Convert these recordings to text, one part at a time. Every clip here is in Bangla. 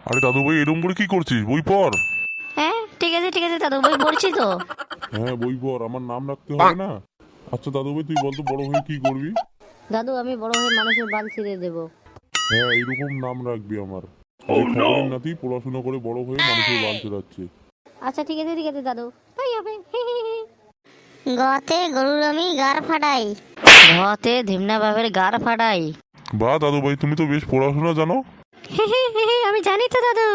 আরে দাদু ভাই এরকম করে কি করছিস? বই পড়। হ্যাঁ ঠিক আছে দাদু, বই পড়ছি তো। হ্যাঁ বই পড়, আমার নাম রাখতে হবে না? আচ্ছা দাদু ভাই তুই বলতো বড় হয়ে কি করবি? দাদু আমি বড় হয়ে মানুষের বাল ছিঁড়ে দেবো। হ্যাঁ এইরকম নাম রাখবি আমার। খবরের নাতি পড়াশোনা করে বড় হয়ে মানুষের বাল ছেড়াচ্ছে। আচ্ছা ঠিক আছে দাদু, তাই হবে। গতে গরুর আমি গার ফাটাই, ঘতে ধিমনা বাপের গার ফাটাই। বা দাদু ভাই তুমি তো বেশ পড়াশোনা জানো। আমি জানি তো দাদু।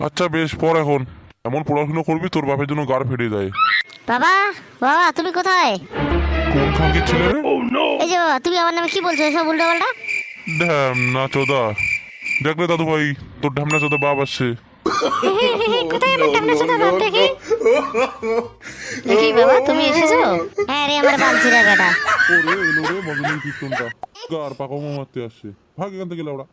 আচ্ছা বেশ পড় এখন, এমন পড়াশোনা করবি তোর বাপের জন্য গাড় ফেটে যায়। বাবা বাবা তুমি কোথায়? কোন খাঙ্কির ছেলে রে? এই যে বাবা, তুমি আমার নামে কি বলছো এসব উল্টো পাল্টা? না চোদা, দেখলে দাদু ভাই তোর ঢ্যামনা চোদা বাপ আসছে। কোথায় আমার ঢ্যামনা চোদা বাপ দেখি? দেখি বাবা তুমি এসেছো? হ্যাঁ রে আমার বাল ছিঁড়া বেটা। ওরে এলো রে মজনুর কীর্তনটা, গার পাকামো মারতে আসছে। ভাগ এখান থেকে লাউড়া।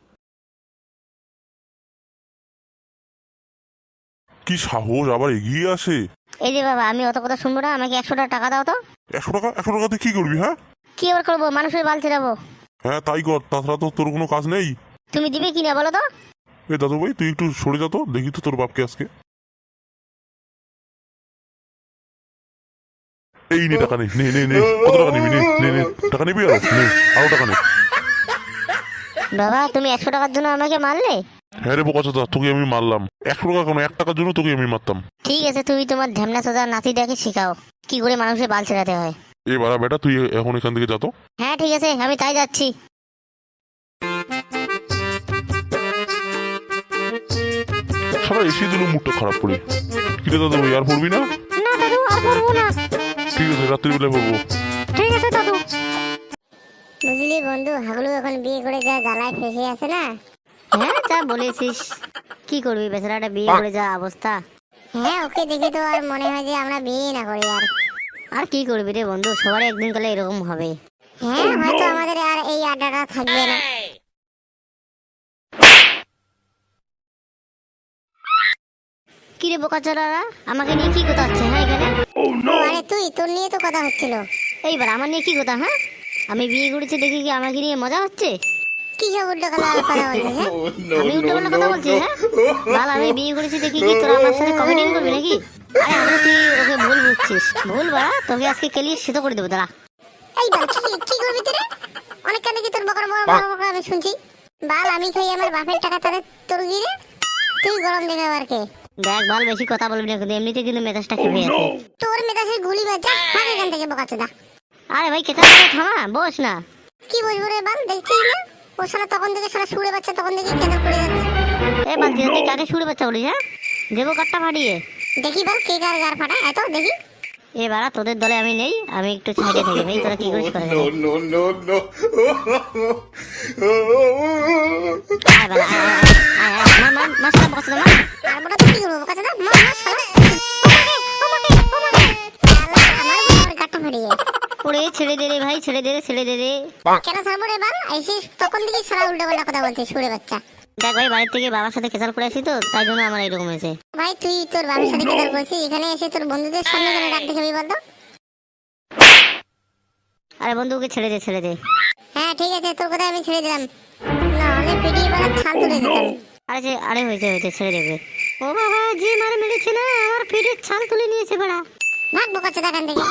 কি সাহস, আবার এগিয়ে আসে। এই যে বাবা, আমি অত কথা শুনবো না, আমাকে 100 টাকা দাও তো। 100 টাকা? 100 টাকা তুই কি করবি? হ্যাঁ কি আবার করবো? মানুষের বাল ছিঁড়াবো। হ্যাঁ তাই কর, তাছাড়া তো তোর কোনো কাজ নেই। তুমি দিবে কিনা বলো তো? এ দাদু ভাই তুই একটু সরে যা তো, দেখি তো তোর বাপকে আজকে। এই নে টাকা নে, নে নে নে, কত টাকা নিবি? নে নে নে, টাকা নিবি আরো? নে আরো টাকা নে। বাবা তুমি 100 টাকার জন্য আমাকে মারলে? হ্যাঁ রে বোকাচোদা, তোকে আমি মারলাম। 100 টাকা কেন, 1 টাকার জন্য তোকে আমি মারতাম। ঠিক আছে, তুমি তোমার ঢ্যামনা সোজা নাতিটাকে শেখাও কি করে মানুষের বাল ছেড়াতে হয়। এ বাড়া বেটা তুই এখন এখান থেকে যা তো। হ্যাঁ ঠিক আছে, আমি তাই যাচ্ছি। সারা এসে দিল মুডটা খারাপ করে। কিরে দাদু ভাই আর পড়বি না? না দাদু আর পড়বো না। ঠিক আছে রাত্রিবেলায় পড়বো। ঠিক আছে দাদু। বুঝলি বন্ধু, হাগলু এখন বিয়ে করে যা জ্বালায় ফেসে আছে না। হ্যাঁ যা বলেছিস, কি করবি বেচারাটা বিয়ে করে যা অবস্থা। হ্যাঁ ওকে দেখে তো আর মনে হয় যে আমরা বিয়ে না করি। আর কি করবি রে বন্ধু, সবারই একদিন কালে এরকম হবে। হ্যাঁ হয়তো আমাদের আর এই আড্ডাটা থাকবে না। কি রে বোকাচোদারা, আমাকে নিয়ে কি কথা হচ্ছে? হ্যাঁ এখানে আরে তুই, তোর নিয়ে তো কথা হচ্ছিল। এইবার আমার নিয়ে কি কথা? হ্যাঁ আমি বিয়ে করেছি দেখি কি আমাকে নিয়ে মজা হচ্ছে? কি সব উল্টো কথা বলছিস? হ্যাঁ আমি উল্টো পাল্টা কথা বলছি? হ্যাঁ বল, আমি বিয়ে করেছি দেখি কি তোরা আমার সাথে কমেডিং করবি নাকি? আরে আমরা, তুই ওকে ভুল বুঝছিস। ভুল বাড়া, তোকে আজকে কেলিয়ে সেতো করে দেবো দাঁড়া। এই বাল কি করবি তুই রে? অনেক কানে কি তোর বকর বকর আমি শুনছি। বাল আমি খাই আমার বাপের টাকা, তারে তোর গিরে তুই গরম দেখাবার কে? দেখ বাল, বেশি কথা বলবি না, কিন্তু এমনিতে কিন্তু মেজাজটা খেপে আছে। তোর মেজাজের গুলি বাজা, ভাগ এখান থেকে বোকাচোদা। আরে ভাই কেচা করে থামা, বস না। কি বলবো রে বাল, দেখছিস না ও শালা তখন থেকে শালা সুরে বাচ্চা, তখন থেকে কেঁদে পড়ে যাচ্ছে। এ বাল তুই কাকে সুরে বাচ্চা বলিস? হ্যাঁ দেবো কাটটা ফাটিয়ে। দেখি বাল কে কার গার ফাটা এত দেখি। এ বাড়া তোদের দলে আমি নেই, আমি একটু সাইডে থাকি। ভাই তোরা কি করিস করে? আয় বাড়া, আয় মার শালা বোকাচোদা, মার। আর বড় তুই কি করবো বোকাচোদা? মার শালা। ওরে ছেড়ে দে রে ভাই, ছেড়ে দে রে। কেন ছাড়বো রে বাল? আইসিস তখন থেকে সারা উল্টো পাল্টা কথা বলছিস সুরে বাচ্চা। দেখ ভাই, বাড়ির থেকে বাবার সাথে কেচাল করে আসি তো, তাই জন্য আমার এরকম হয়েছে। ভাই তুই তোর বাবার সাথে কেচাল করছিস, এখানে এসে তোর বন্ধুদের সামনে কেন ডাক দেখাবি বলতো? আরে বন্ধুকে ছেড়ে দে। হ্যাঁ ঠিক আছে, তোর কথা আমি ছেড়ে দিলাম, না হলে পিটিয়ে বাড়া ছাল তুলে দিতাম। আরে হয়েছে ছেড়ে দেবে। ও বাবা, যে মার মেরেছে না, আমার পিঠের ছাল তুলে নিয়েছে বাড়া। ভাগ বোকাচোদা এখান থেকে।